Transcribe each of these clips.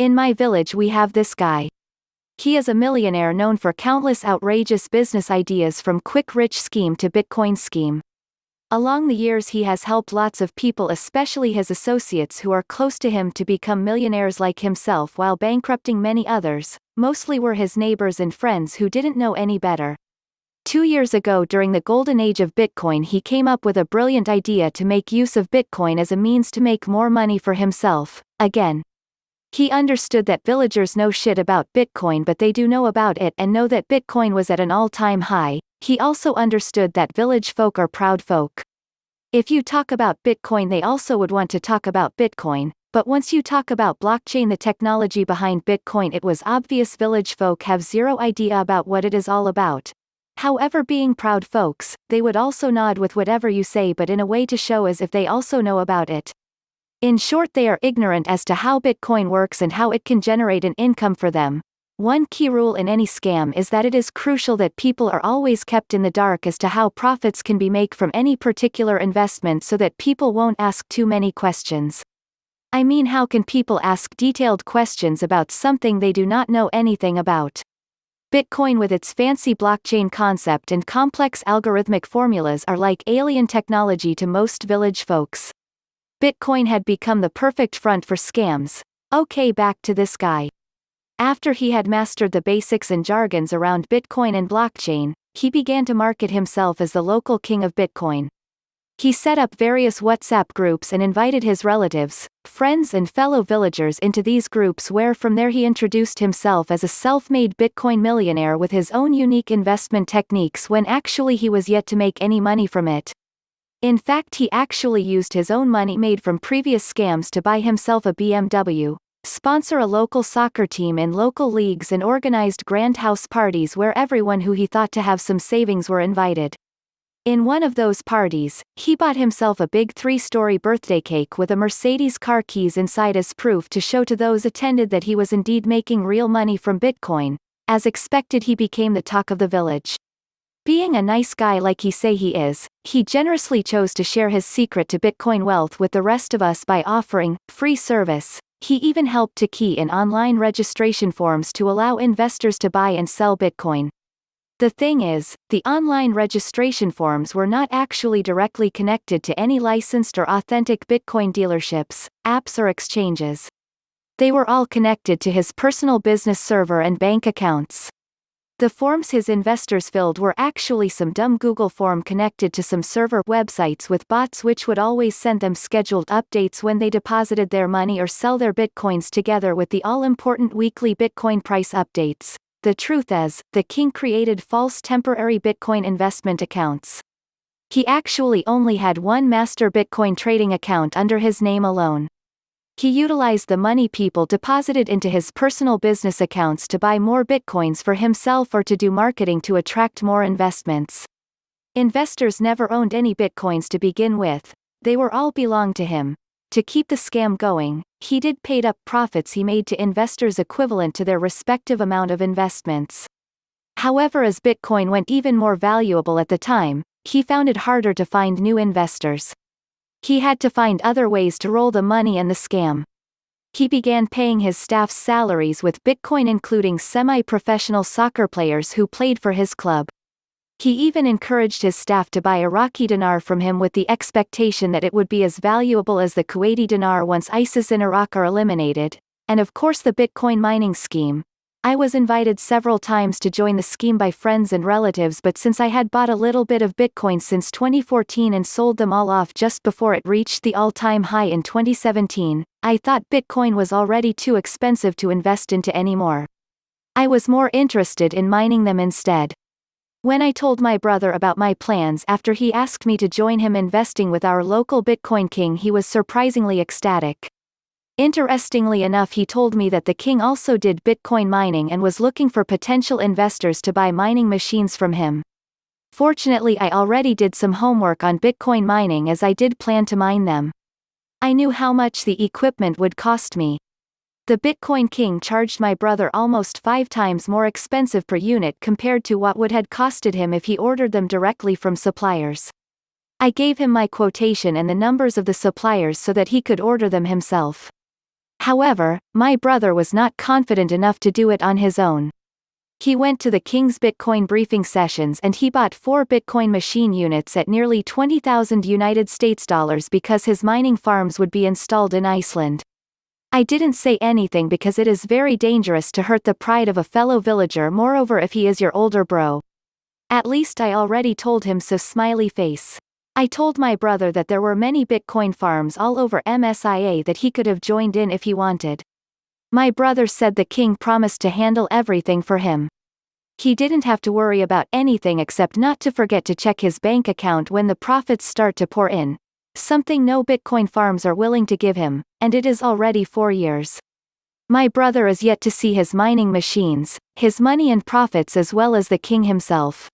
In my village we have this guy. He is a millionaire known for countless outrageous business ideas from quick rich scheme to Bitcoin scheme. Along the years he has helped lots of people, especially his associates who are close to him, to become millionaires like himself while bankrupting many others. Mostly were his neighbors and friends who didn't know any better. 2 years ago, during the golden age of Bitcoin, he came up with a brilliant idea to make use of Bitcoin as a means to make more money for himself. Again, he understood that villagers know shit about Bitcoin, but they do know about it and know that Bitcoin was at an all-time high. He also understood that village folk are proud folk. If you talk about Bitcoin, they also would want to talk about Bitcoin, but once you talk about blockchain, the technology behind Bitcoin, it was obvious village folk have zero idea about what it is all about. However, being proud folks, they would also nod with whatever you say, but in a way to show as if they also know about it. In short, they are ignorant as to how Bitcoin works and how it can generate an income for them. One key rule in any scam is that it is crucial that people are always kept in the dark as to how profits can be made from any particular investment, so that people won't ask too many questions. I mean, how can people ask detailed questions about something they do not know anything about? Bitcoin, with its fancy blockchain concept and complex algorithmic formulas, are like alien technology to most village folks. Bitcoin had become the perfect front for scams. Okay, back to this guy. After he had mastered the basics and jargons around Bitcoin and blockchain, he began to market himself as the local king of Bitcoin. He set up various WhatsApp groups and invited his relatives, friends and fellow villagers into these groups, where from there he introduced himself as a self-made Bitcoin millionaire with his own unique investment techniques, when actually he was yet to make any money from it. In fact, he actually used his own money made from previous scams to buy himself a BMW, sponsor a local soccer team in local leagues, and organized grand house parties where everyone who he thought to have some savings were invited. In one of those parties, he bought himself a big 3-story birthday cake with a Mercedes car keys inside as proof to show to those attended that he was indeed making real money from Bitcoin. As expected, he became the talk of the village. Being a nice guy like he say he is, he generously chose to share his secret to Bitcoin wealth with the rest of us by offering free service. He even helped to key in online registration forms to allow investors to buy and sell Bitcoin. The thing is, the online registration forms were not actually directly connected to any licensed or authentic Bitcoin dealerships, apps or exchanges. They were all connected to his personal business server and bank accounts. The forms his investors filled were actually some dumb Google form connected to some server websites with bots, which would always send them scheduled updates when they deposited their money or sell their Bitcoins, together with the all-important weekly Bitcoin price updates. The truth is, the king created false temporary Bitcoin investment accounts. He actually only had one master Bitcoin trading account under his name alone. He utilized the money people deposited into his personal business accounts to buy more Bitcoins for himself or to do marketing to attract more investments. Investors never owned any Bitcoins to begin with, they were all belonged to him. To keep the scam going, he did paid up profits he made to investors equivalent to their respective amount of investments. However, as Bitcoin went even more valuable at the time, he found it harder to find new investors. He had to find other ways to roll the money and the scam. He began paying his staff's salaries with Bitcoin, including semi-professional soccer players who played for his club. He even encouraged his staff to buy Iraqi dinar from him with the expectation that it would be as valuable as the Kuwaiti dinar once ISIS in Iraq are eliminated. And of course, the Bitcoin mining scheme. I was invited several times to join the scheme by friends and relatives, but since I had bought a little bit of Bitcoin since 2014 and sold them all off just before it reached the all-time high in 2017, I thought Bitcoin was already too expensive to invest into anymore. I was more interested in mining them instead. When I told my brother about my plans after he asked me to join him investing with our local Bitcoin king, he was surprisingly ecstatic. Interestingly enough, he told me that the king also did Bitcoin mining and was looking for potential investors to buy mining machines from him. Fortunately, I already did some homework on Bitcoin mining, as I did plan to mine them. I knew how much the equipment would cost me. The Bitcoin king charged my brother almost 5 times more expensive per unit compared to what would had costed him if he ordered them directly from suppliers. I gave him my quotation and the numbers of the suppliers so that he could order them himself. However, my brother was not confident enough to do it on his own. He went to the King's Bitcoin briefing sessions and he bought 4 Bitcoin machine units at nearly $20,000 because his mining farms would be installed in Iceland. I didn't say anything because it is very dangerous to hurt the pride of a fellow villager, moreover if he is your older bro. At least I already told him so, smiley face. I told my brother that there were many Bitcoin farms all over MSIA that he could have joined in if he wanted. My brother said the king promised to handle everything for him. He didn't have to worry about anything except not to forget to check his bank account when the profits start to pour in. Something no Bitcoin farms are willing to give him, and it is already 4 years. My brother is yet to see his mining machines, his money and profits, as well as the king himself.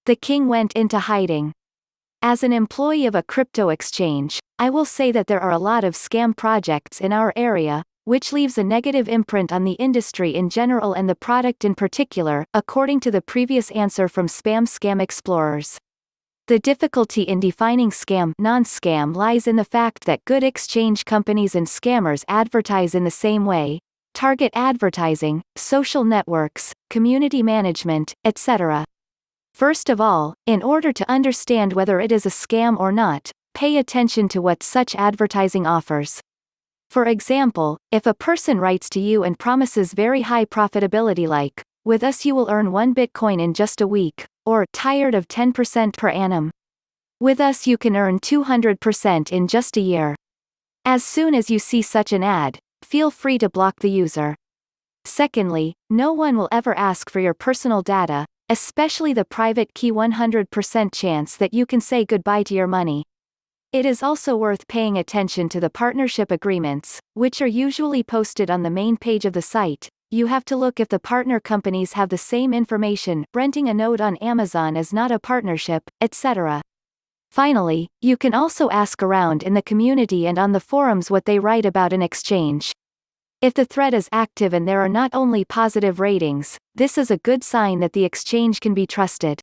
The king went into hiding. As an employee of a crypto exchange, I will say that there are a lot of scam projects in our area, which leaves a negative imprint on the industry in general and the product in particular, according to the previous answer from Spam Scam Explorers. The difficulty in defining scam, non-scam lies in the fact that good exchange companies and scammers advertise in the same way: target advertising, social networks, community management, etc. First of all, in order to understand whether it is a scam or not, pay attention to what such advertising offers. For example, if a person writes to you and promises very high profitability like, "With us you will earn 1 Bitcoin in just a week," or "Tired of 10% per annum? With us you can earn 200% in just a year." As soon as you see such an ad, feel free to block the user. Secondly, no one will ever ask for your personal data, especially the private key. 100% chance that you can say goodbye to your money. It is also worth paying attention to the partnership agreements, which are usually posted on the main page of the site. You have to look if the partner companies have the same information. Renting a node on Amazon is not a partnership, etc. Finally, you can also ask around in the community and on the forums what they write about an exchange. If the thread is active and there are not only positive ratings, this is a good sign that the exchange can be trusted.